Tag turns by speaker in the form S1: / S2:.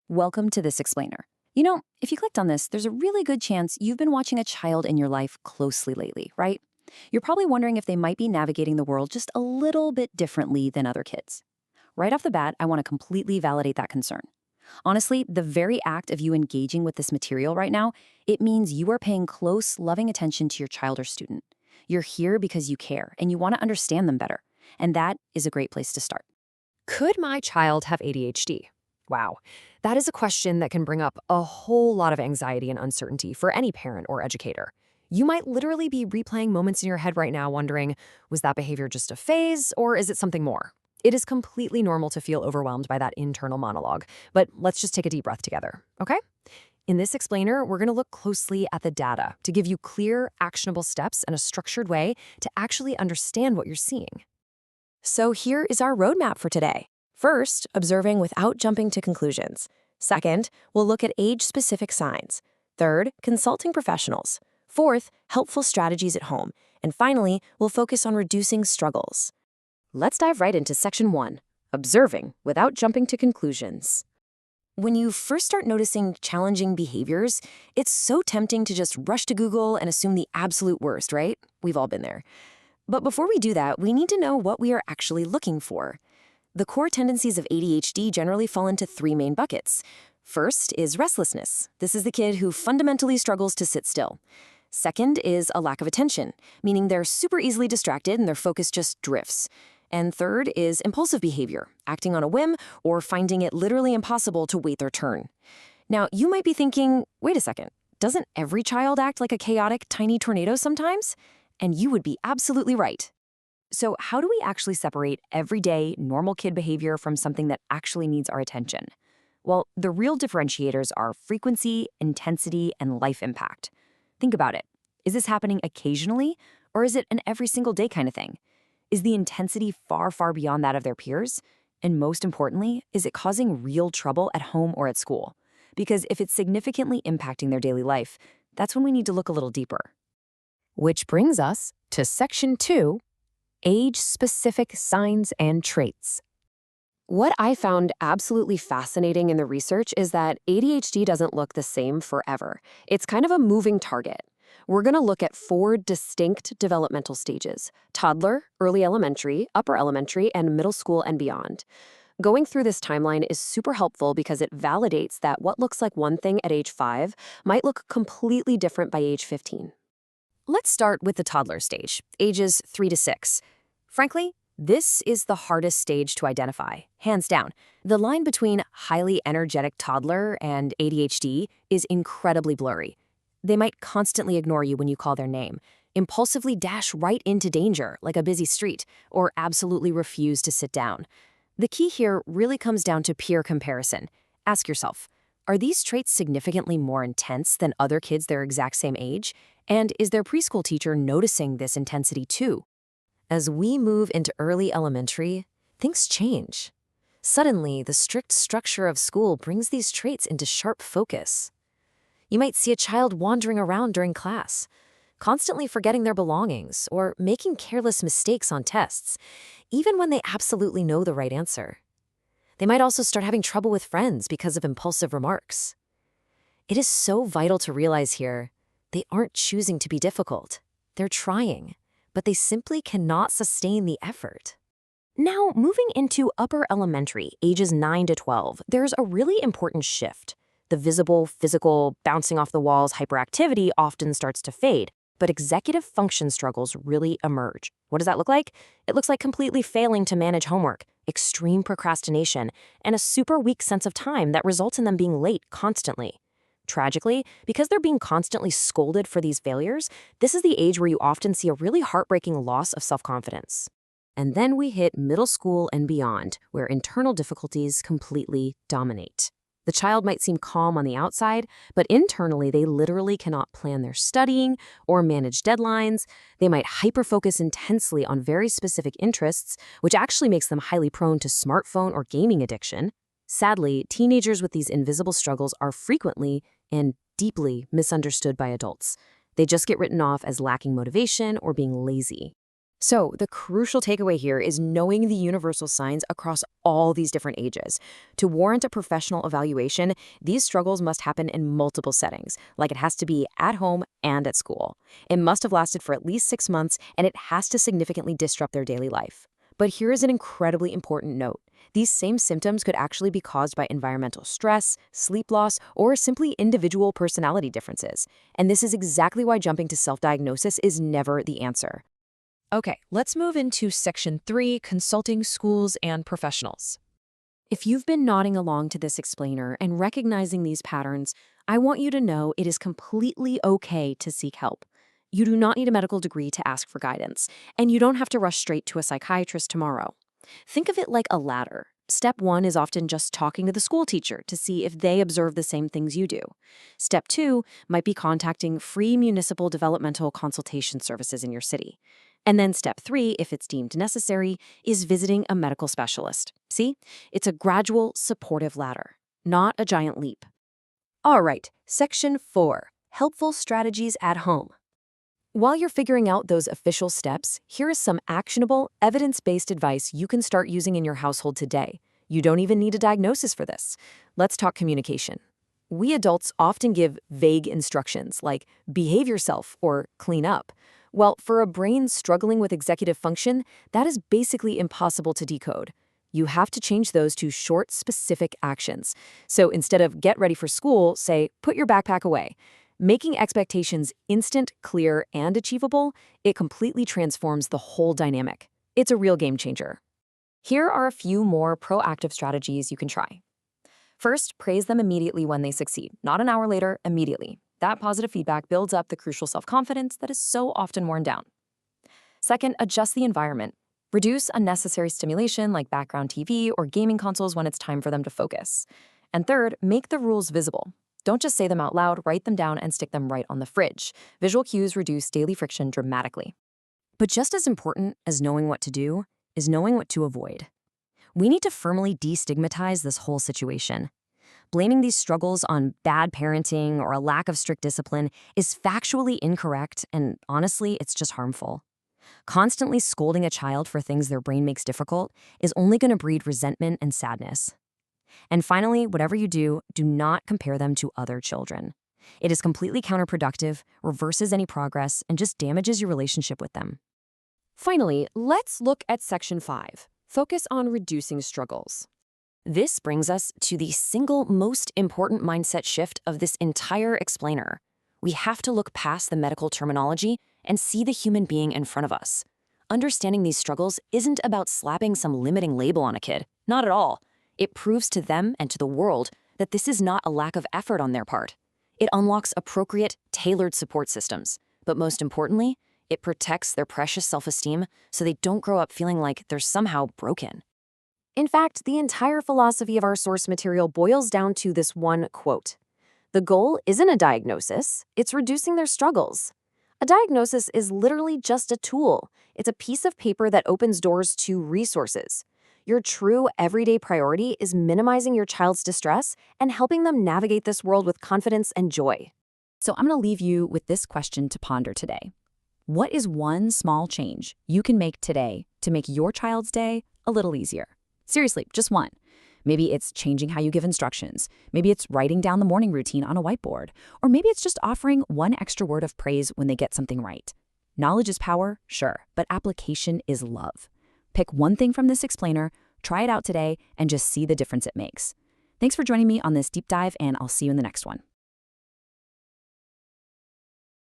S1: Welcome to this explainer. If you clicked on this, there's a really good chance you've been watching a child in your life closely lately, right? You're probably wondering if they might be navigating the world just a little bit differently than other kids. Right off the bat, I want to completely validate that concern. Honestly, the very act of you engaging with this material right now, it means you are paying close, loving attention to your child or student. You're here because you care and you want to understand them better. And that is a great place to start.
S2: Could my child have ADHD? Wow, that is a question that can bring up a whole lot of anxiety and uncertainty for any parent or educator. You might literally be replaying moments in your head right now wondering, was that behavior just a phase or is it something more? It is completely normal to feel overwhelmed by that internal monologue, but let's just take a deep breath together, okay? In this explainer, we're going to look closely at the data to give you clear, actionable steps and a structured way to actually understand what you're seeing.
S3: So here is our roadmap for today. First, observing without jumping to conclusions. Second, we'll look at age-specific signs. Third, consulting professionals. Fourth, helpful strategies at home. And finally, we'll focus on reducing struggles.
S1: Let's dive right into section 1, observing without jumping to conclusions. When you first start noticing challenging behaviors, it's so tempting to just rush to Google and assume the absolute worst, right? We've all been there. But before we do that, we need to know what we are actually looking for. The core tendencies of ADHD generally fall into 3 main buckets. First is restlessness. This is the kid who fundamentally struggles to sit still. Second is a lack of attention, meaning they're super easily distracted and their focus just drifts. And third is impulsive behavior, acting on a whim or finding it literally impossible to wait their turn. Now, you might be thinking, wait a second, doesn't every child act like a chaotic, tiny tornado sometimes? And you would be absolutely right. So how do we actually separate everyday, normal kid behavior from something that actually needs our attention? Well, the real differentiators are frequency, intensity, and life impact. Think about it. Is this happening occasionally, or is it an every single day kind of thing? Is the intensity far, far beyond that of their peers? And most importantly, is it causing real trouble at home or at school? Because if it's significantly impacting their daily life, that's when we need to look a little deeper.
S2: Which brings us to section 2, age-specific signs and traits.
S3: What I found absolutely fascinating in the research is that ADHD doesn't look the same forever. It's kind of a moving target. We're going to look at 4 distinct developmental stages: toddler, early elementary, upper elementary, and middle school and beyond. Going through this timeline is super helpful because it validates that what looks like one thing at age 5 might look completely different by age 15.
S1: Let's start with the toddler stage, ages 3 to 6. Frankly, this is the hardest stage to identify, hands down. The line between highly energetic toddler and ADHD is incredibly blurry. They might constantly ignore you when you call their name, impulsively dash right into danger like a busy street, or absolutely refuse to sit down. The key here really comes down to peer comparison. Ask yourself, are these traits significantly more intense than other kids their exact same age? And is their preschool teacher noticing this intensity too? As we move into early elementary, things change. Suddenly, the strict structure of school brings these traits into sharp focus. You might see a child wandering around during class, constantly forgetting their belongings or making careless mistakes on tests, even when they absolutely know the right answer. They might also start having trouble with friends because of impulsive remarks. It is so vital to realize here, they aren't choosing to be difficult. They're trying, but they simply cannot sustain the effort. Now, moving into upper elementary, ages 9 to 12, there's a really important shift. The visible, physical, bouncing off the walls hyperactivity often starts to fade, but executive function struggles really emerge. What does that look like? It looks like completely failing to manage homework, extreme procrastination, and a super weak sense of time that results in them being late constantly. Tragically, because they're being constantly scolded for these failures, this is the age where you often see a really heartbreaking loss of self-confidence. And then we hit middle school and beyond, where internal difficulties completely dominate. The child might seem calm on the outside, but internally they literally cannot plan their studying or manage deadlines. They might hyper-focus intensely on very specific interests, which actually makes them highly prone to smartphone or gaming addiction. Sadly, teenagers with these invisible struggles are frequently and deeply misunderstood by adults. They just get written off as lacking motivation or being lazy. So, the crucial takeaway here is knowing the universal signs across all these different ages. To warrant a professional evaluation, these struggles must happen in multiple settings, like it has to be at home and at school. It must have lasted for at least 6 months, and it has to significantly disrupt their daily life. But here is an incredibly important note. These same symptoms could actually be caused by environmental stress, sleep loss, or simply individual personality differences. And this is exactly why jumping to self-diagnosis is never the answer.
S2: Okay, let's move into Section 3, Consulting Schools and Professionals.
S1: If you've been nodding along to this explainer and recognizing these patterns, I want you to know it is completely okay to seek help. You do not need a medical degree to ask for guidance, and you don't have to rush straight to a psychiatrist tomorrow. Think of it like a ladder. Step 1 is often just talking to the school teacher to see if they observe the same things you do. Step 2 might be contacting free municipal developmental consultation services in your city. And then step 3, if it's deemed necessary, is visiting a medical specialist. See? It's a gradual, supportive ladder, not a giant leap. All right, Section 4, Helpful Strategies at Home. While you're figuring out those official steps, here is some actionable, evidence-based advice you can start using in your household today. You don't even need a diagnosis for this. Let's talk communication. We adults often give vague instructions like behave yourself or clean up. Well, for a brain struggling with executive function, that is basically impossible to decode. You have to change those to short, specific actions. So instead of get ready for school, say put your backpack away. Making expectations instant, clear, and achievable, it completely transforms the whole dynamic. It's a real game changer. Here are a few more proactive strategies you can try. First, praise them immediately when they succeed, not an hour later, immediately. That positive feedback builds up the crucial self-confidence that is so often worn down. Second, adjust the environment. Reduce unnecessary stimulation like background TV or gaming consoles when it's time for them to focus. And third, make the rules visible. Don't just say them out loud, write them down and stick them right on the fridge. Visual cues reduce daily friction dramatically. But just as important as knowing what to do is knowing what to avoid. We need to firmly destigmatize this whole situation. Blaming these struggles on bad parenting or a lack of strict discipline is factually incorrect, and honestly, it's just harmful. Constantly scolding a child for things their brain makes difficult is only going to breed resentment and sadness. And finally, whatever you do, do not compare them to other children. It is completely counterproductive, reverses any progress, and just damages your relationship with them. Finally, let's look at Section 5. Focus on reducing struggles. This brings us to the single most important mindset shift of this entire explainer. We have to look past the medical terminology and see the human being in front of us. Understanding these struggles isn't about slapping some limiting label on a kid. Not at all. It proves to them and to the world that this is not a lack of effort on their part. It unlocks appropriate, tailored support systems. But most importantly, it protects their precious self-esteem so they don't grow up feeling like they're somehow broken. In fact, the entire philosophy of our source material boils down to this one quote. The goal isn't a diagnosis, it's reducing their struggles. A diagnosis is literally just a tool. It's a piece of paper that opens doors to resources. Your true everyday priority is minimizing your child's distress and helping them navigate this world with confidence and joy. So I'm going to leave you with this question to ponder today. What is one small change you can make today to make your child's day a little easier? Seriously, just one. Maybe it's changing how you give instructions. Maybe it's writing down the morning routine on a whiteboard. Or maybe it's just offering one extra word of praise when they get something right. Knowledge is power, sure, but application is love. Pick one thing from this explainer, try it out today, and just see the difference it makes. Thanks for joining me on this deep dive, and I'll see you in the next one.